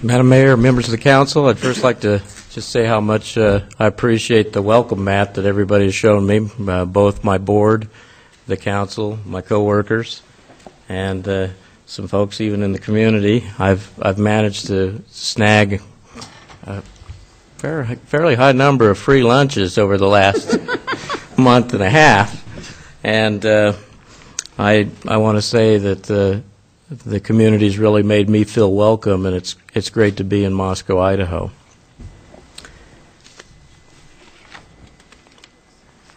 Madam Mayor, members of the council, I'd first like to just say how much I appreciate the welcome mat that everybody has shown me, both my board, the council, my coworkers, and some folks even in the community. I've managed to snag a fairly high number of free lunches over the last month and a half, and I want to say that the community's really made me feel welcome, and it's great to be in Moscow, Idaho.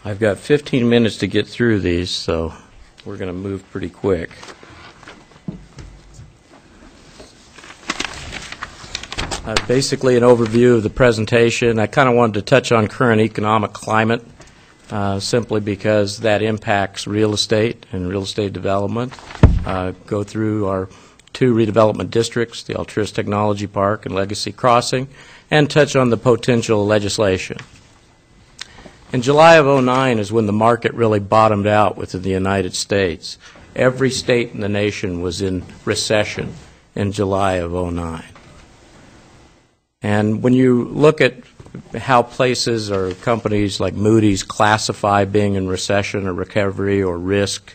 I've got 15 minutes to get through these, so we're going to move pretty quick. Basically an overview of the presentation. I kind of wanted to touch on current economic climate, simply because that impacts real estate and real estate development. Go through our two redevelopment districts, the Alturas Technology Park and Legacy Crossing, and touch on the potential legislation. In July of '09 is when the market really bottomed out within the United States. Every state in the nation was in recession in July of '09. And when you look at how places or companies like Moody's classify being in recession or recovery or risk,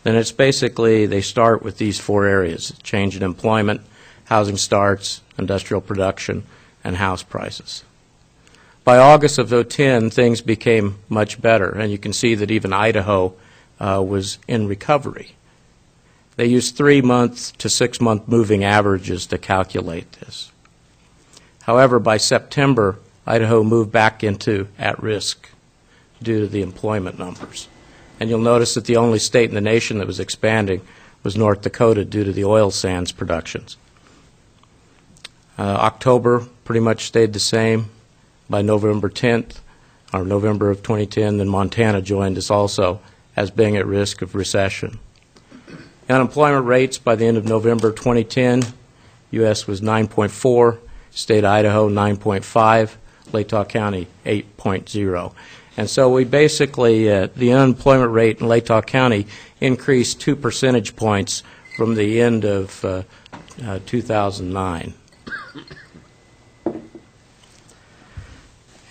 then it's basically they start with these four areas: change in employment, housing starts, industrial production, and house prices. By August of '10, things became much better, and you can see that even Idaho was in recovery. They used 3-month to 6-month moving averages to calculate this. However, by September, Idaho moved back into at risk due to the employment numbers. And you'll notice that the only state in the nation that was expanding was North Dakota due to the oil sands productions. October pretty much stayed the same. By November 10th, or November of 2010, then Montana joined us also as being at risk of recession. Unemployment rates by the end of November 2010, U.S. was 9.4, state Idaho 9.5, Latah County 8.0. And so we basically, the unemployment rate in Latah County increased 2 percentage points from the end of 2009.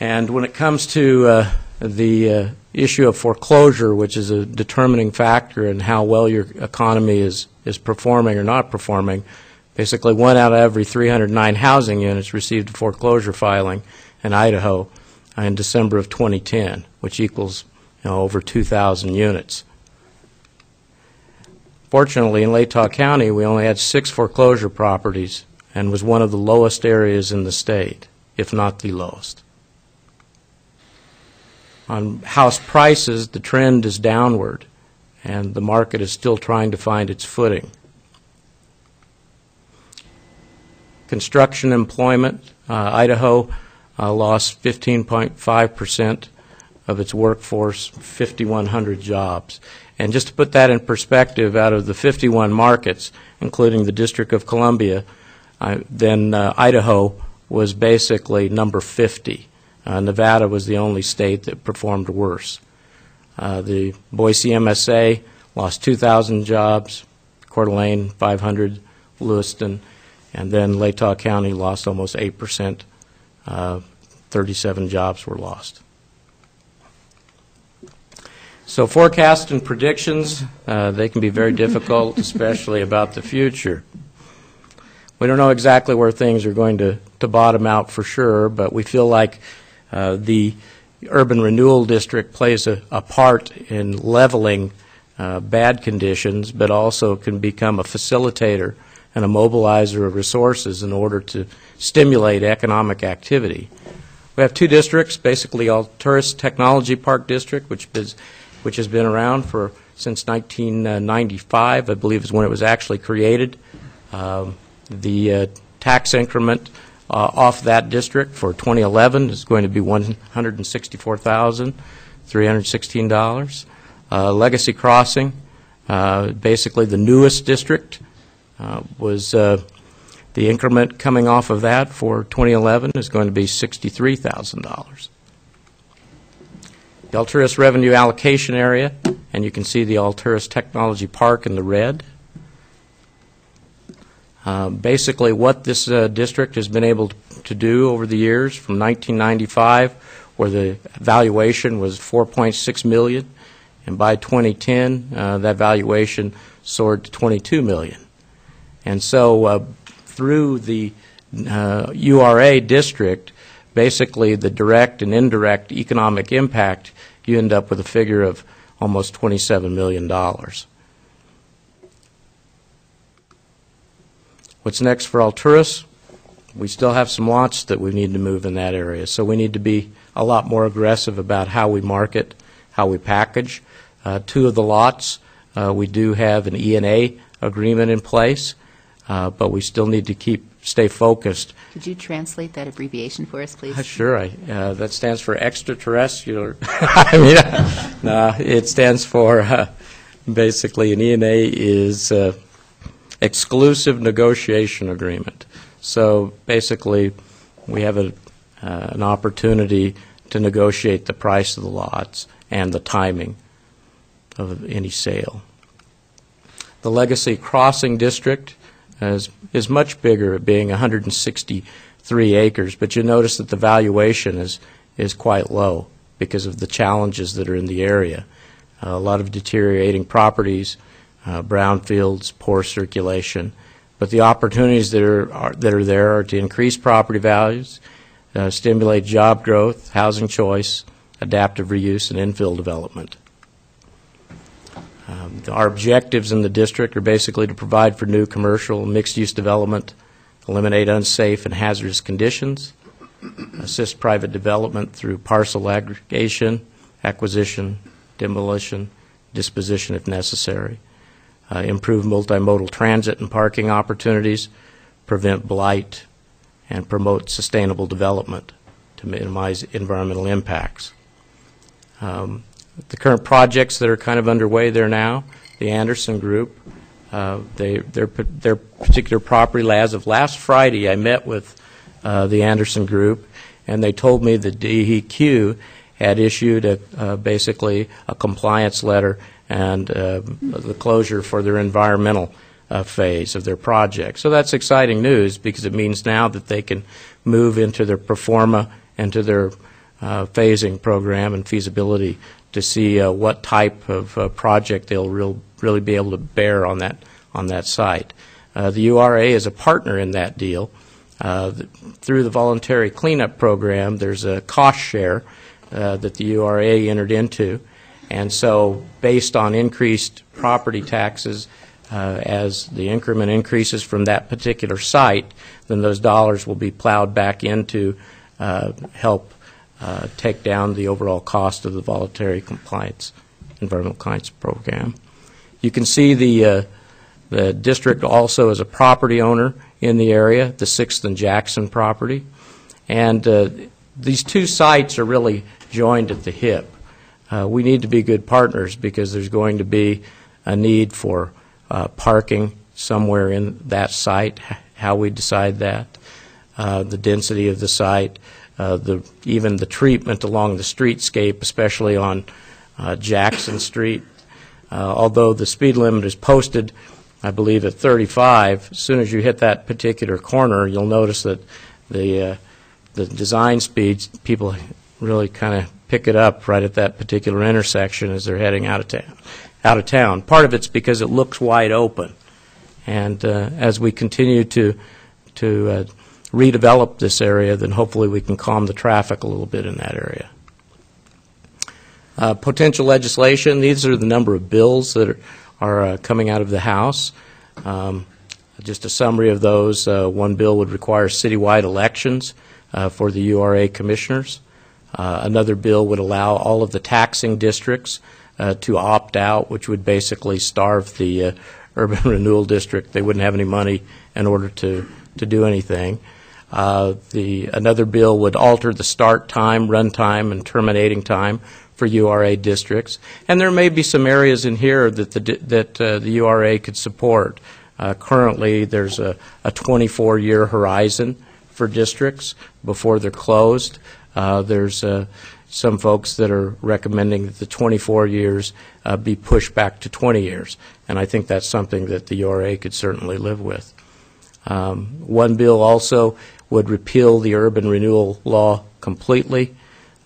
And when it comes to the issue of foreclosure, which is a determining factor in how well your economy is performing or not performing, basically 1 out of every 309 housing units received a foreclosure filing in Idaho in December of 2010, which equals over 2,000 units. Fortunately, in Latah County, we only had 6 foreclosure properties and was one of the lowest areas in the state, if not the lowest. On house prices, the trend is downward, and the market is still trying to find its footing. Construction employment, Idaho lost 15.5% of its workforce, 5,100 jobs. And just to put that in perspective, out of the 51 markets, including the District of Columbia, then Idaho was basically number 50. Nevada was the only state that performed worse. The Boise MSA lost 2,000 jobs, Coeur d'Alene 500, Lewiston, and then Latah County lost almost 8%. 37 jobs were lost. So forecasts and predictions, they can be very difficult, especially about the future. We don't know exactly where things are going to bottom out for sure, but we feel like the urban renewal district plays a part in leveling bad conditions, but also can become a facilitator and a mobilizer of resources in order to stimulate economic activity. We have 2 districts, basically Alturas Technology Park District, which has been around since 1995, I believe is when it was actually created. The tax increment off that district for 2011 is going to be $164,316. Legacy Crossing, basically the newest district, was the increment coming off of that for 2011 is going to be $63,000. The Alturas Revenue Allocation Area, and you can see the Alturas Technology Park in the red. Basically, what this district has been able to do over the years, from 1995, where the valuation was $4.6 million, and by 2010, that valuation soared to $22 million. And so through the URA district, basically the direct and indirect economic impact, you end up with a figure of almost $27 million. What's next for Alturas? We still have some lots that we need to move in that area, so we need to be a lot more aggressive about how we market, how we package. 2 of the lots, we do have an E&A agreement in place, but we still need to stay focused. Could you translate that abbreviation for us, please? Sure. That stands for extraterrestrial. I mean, no, it stands for basically an E&A is exclusive negotiation agreement. So basically, we have an opportunity to negotiate the price of the lots and the timing of any sale. The Legacy Crossing District is much bigger, being 163 acres, but you notice that the valuation is quite low because of the challenges that are in the area. A lot of deteriorating properties, brownfields, poor circulation. But the opportunities that are there are to increase property values, stimulate job growth, housing choice, adaptive reuse, and infill development. Our objectives in the district are basically to provide for new commercial and mixed-use development, eliminate unsafe and hazardous conditions, assist private development through parcel aggregation, acquisition, demolition, disposition if necessary, improve multimodal transit and parking opportunities, prevent blight, and promote sustainable development to minimize environmental impacts. The current projects that are kind of underway there now, the Anderson Group, their particular property, as of last Friday, I met with the Anderson Group, and they told me that DEQ had issued basically a compliance letter and the closure for their environmental phase of their project. So that's exciting news because it means now that they can move into their pro forma and to their phasing program and feasibility to see what type of project they'll really be able to bear on that site. The URA is a partner in that deal. Through the voluntary cleanup program, there's a cost share that the URA entered into, and so based on increased property taxes, as the increment increases from that particular site, then those dollars will be plowed back into help take down the overall cost of the voluntary compliance, environmental compliance program. You can see the district also is a property owner in the area, the 6th and Jackson property. And these 2 sites are really joined at the hip. We need to be good partners because there's going to be a need for parking somewhere in that site, how we decide that, the density of the site, even the treatment along the streetscape, especially on Jackson Street. Although the speed limit is posted, I believe, at 35, as soon as you hit that particular corner, you'll notice that the design speeds, people really kind of pick it up right at that particular intersection as they're heading out of town. Part of it's because it looks wide open. And as we continue to redevelop this area, then hopefully we can calm the traffic a little bit in that area. Potential legislation, these are the number of bills that are coming out of the House. Just a summary of those. One bill would require citywide elections for the URA commissioners. Another bill would allow all of the taxing districts to opt out, which would basically starve the urban renewal district. They wouldn't have any money in order to do anything. Another bill would alter the start time, run time, and terminating time for URA districts. And there may be some areas in here that the URA could support. Currently, there's a 24-year horizon for districts before they're closed. There's some folks that are recommending that the 24 years be pushed back to 20 years. And I think that's something that the URA could certainly live with. One bill also would repeal the urban renewal law completely,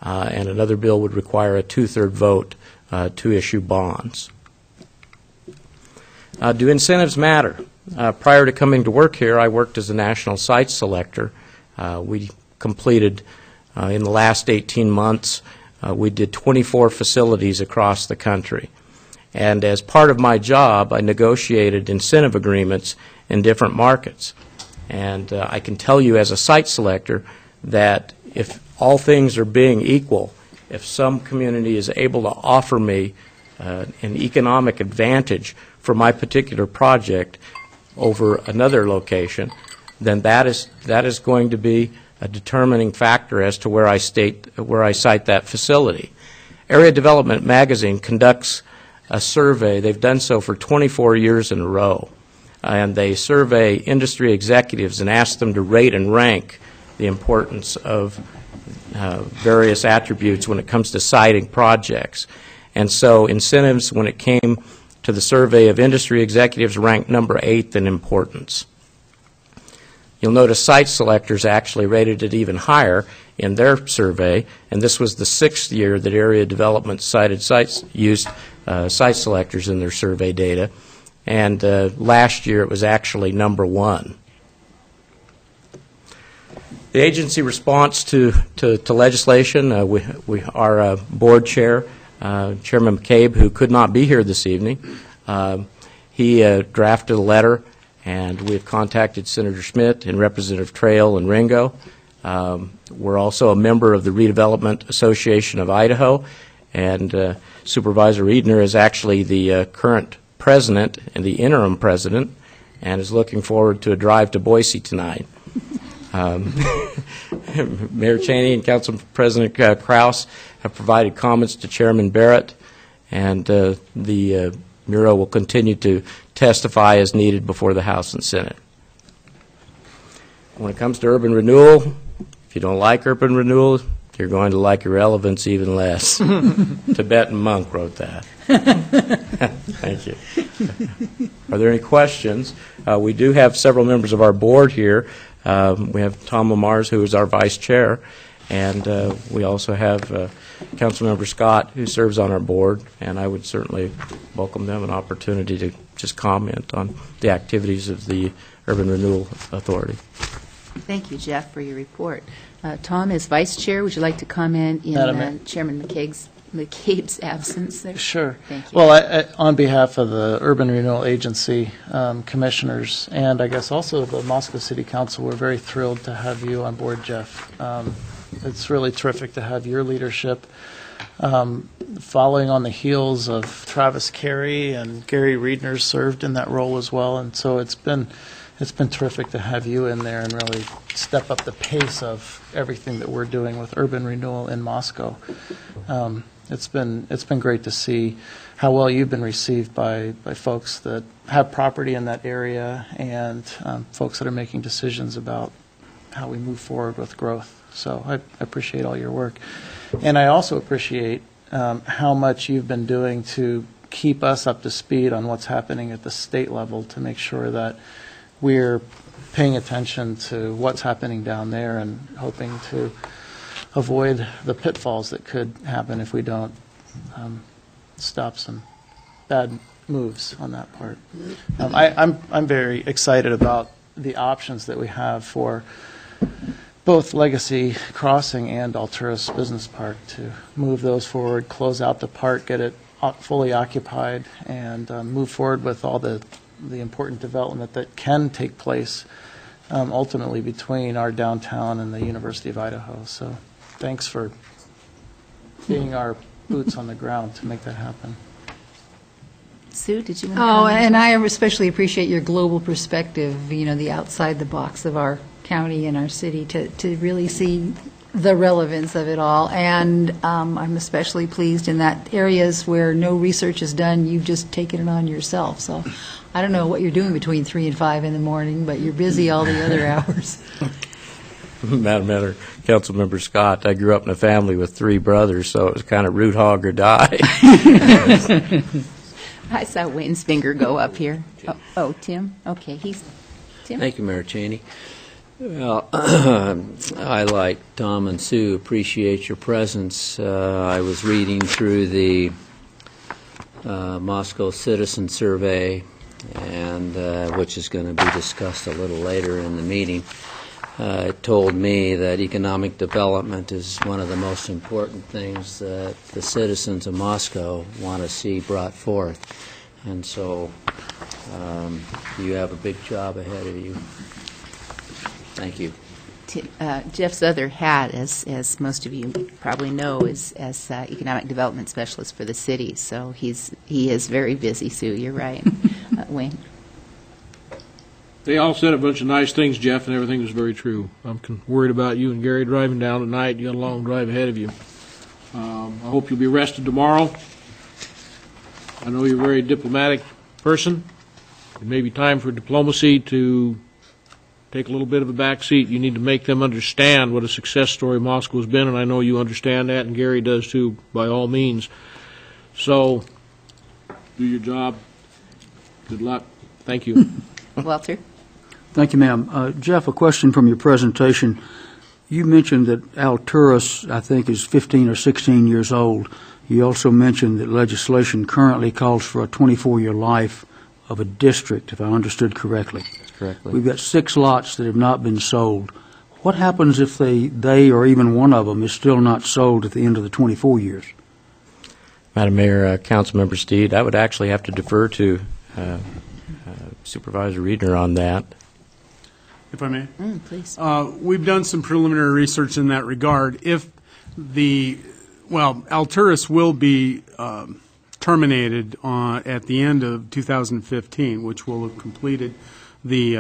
and another bill would require a two-third vote to issue bonds. Do incentives matter? Prior to coming to work here, I worked as a national site selector. We completed, in the last 18 months, we did 24 facilities across the country. And as part of my job, I negotiated incentive agreements in different markets. And I can tell you as a site selector that if all things are being equal, if some community is able to offer me an economic advantage for my particular project over another location, then that is going to be a determining factor as to where I cite that facility. Area Development Magazine conducts a survey. They've done so for 24 years in a row. And they survey industry executives and ask them to rate and rank the importance of various attributes when it comes to citing projects. And so incentives, when it came to the survey of industry executives, ranked number 8 in importance. You'll notice site selectors actually rated it even higher in their survey, and this was the 6th year that Area Development used site selectors in their survey data. And last year it was actually number 1. The agency response to legislation, our board chair, Chairman McCabe, who could not be here this evening, he drafted a letter, and we have contacted Senator Schmidt and Representative Trail and Ringo. We're also a member of the Redevelopment Association of Idaho, and Supervisor Edner is actually the current president and the interim president, and is looking forward to a drive to Boise tonight. Mayor Cheney and Council President Kraus have provided comments to Chairman Barrett, and the Bureau will continue to testify as needed before the House and Senate. When it comes to urban renewal, if you don't like urban renewal, you're going to like irrelevance even less. Tibetan monk wrote that. Thank you. Are there any questions? We do have several members of our board here. We have Tom Lamars, who is our vice chair, and we also have Councilmember Scott, who serves on our board, and I would certainly welcome them an opportunity to just comment on the activities of the Urban Renewal Authority. Thank you, Jeff, for your report. Tom, as vice chair, would you like to comment in Chairman McCabe's absence there? Sure. Thank you. Well, on behalf of the Urban Renewal Agency commissioners, and I guess also the Moscow City Council, we're very thrilled to have you on board, Jeff. It's really terrific to have your leadership. Following on the heels of Travis Carey, and Gary Reedner served in that role as well, and so it's been terrific to have you in there and really step up the pace of everything that we're doing with urban renewal in Moscow. It's been great to see how well you've been received by folks that have property in that area, and folks that are making decisions about how we move forward with growth. So I appreciate all your work. And I also appreciate how much you've been doing to keep us up to speed on what's happening at the state level, to make sure that we're paying attention to what's happening down there and hoping to avoid the pitfalls that could happen if we don't stop some bad moves on that part. I'm very excited about the options that we have for both Legacy Crossing and Alturas Business Park to move those forward, close out the park, get it fully occupied, and move forward with all the important development that can take place ultimately between our downtown and the University of Idaho. So thanks for being our boots on the ground to make that happen. Sue, did you want to Oh, comment? and I especially appreciate your global perspective, the outside the box of our county and our city, to really see the relevance of it all. And I'm especially pleased in that areas where no research is done, you've just taken it on yourself. So I don't know what you're doing between 3 and 5 in the morning, but you're busy all the other hours. Madam Mayor, Councilmember Scott, I grew up in a family with 3 brothers, so it was kind of root hog or die. I saw Wayne's finger go up here. Oh, Tim? Okay, Tim? Thank you, Mayor Cheney. Well, I, like Tom and Sue, appreciate your presence. I was reading through the Moscow Citizen Survey, and which is going to be discussed a little later in the meeting. It told me that economic development is one of the most important things that the citizens of Moscow want to see brought forth. And so you have a big job ahead of you. Thank you. Jeff's other hat, as most of you probably know, is as economic development specialist for the city. So he is very busy, Sue. You're right. Wayne? They all said a bunch of nice things, Jeff, and everything was very true. I'm worried about you and Gary driving down tonight. You got a long drive ahead of you. I hope you'll be rested tomorrow. I know you're a very diplomatic person. It may be time for diplomacy to take a little bit of a back seat. You need to make them understand what a success story Moscow has been, and I know you understand that, and Gary does too, by all means. So, do your job. Good luck. Thank you. Walter? Thank you, ma'am. Jeff, a question from your presentation. You mentioned that Alturas, I think, is 15 or 16 years old. You also mentioned that legislation currently calls for a 24-year life of a district, if I understood correctly. That's correctly. We've got 6 lots that have not been sold. What happens if they or even one of them is still not sold at the end of the 24 years? Madam Mayor, Councilmember Steed, I would actually have to defer to Supervisor Reedner on that. If I may. Please. We've done some preliminary research in that regard. If Alturas will be terminated at the end of 2015, which will have completed the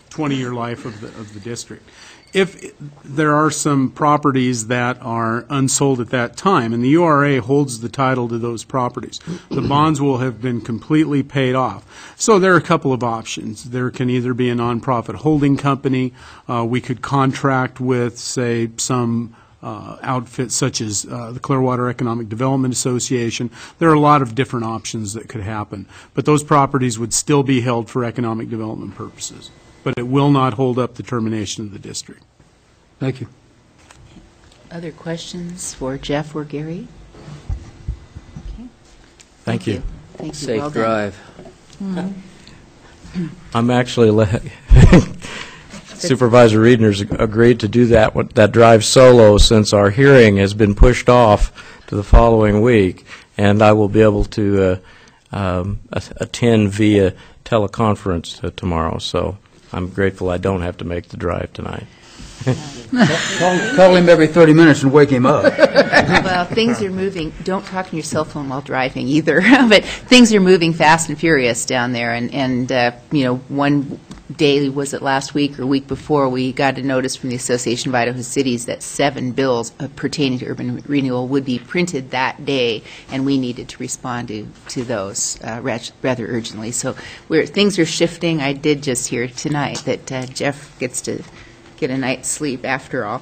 20-year life of the district. If there are some properties that are unsold at that time, and the URA holds the title to those properties, the bonds will have been completely paid off. So there are a couple of options. There can either be a nonprofit holding company. We could contract with, say, some outfits such as the Clearwater Economic Development Association. There are a lot of different options that could happen. But those properties would still be held for economic development purposes. But it will not hold up the termination of the district. Thank you. Other questions for Jeff or Gary? Okay. Thank you. Thank you. Safe Well done. drive. I'm actually Supervisor Reedner's agreed to do that drive solo since our hearing has been pushed off to the following week, and I will be able to attend via teleconference tomorrow. So I'm grateful I don't have to make the drive tonight. Call him every 30 minutes and wake him up. Well, things are moving. Don't talk on your cell phone while driving either. But things are moving fast and furious down there. And one day, was it last week or week before, we got a notice from the Association of Idaho Cities that 7 bills pertaining to urban renewal would be printed that day, and we needed to respond to those rather urgently. So things are shifting. I did just hear tonight that Jeff gets to get a night's sleep after all.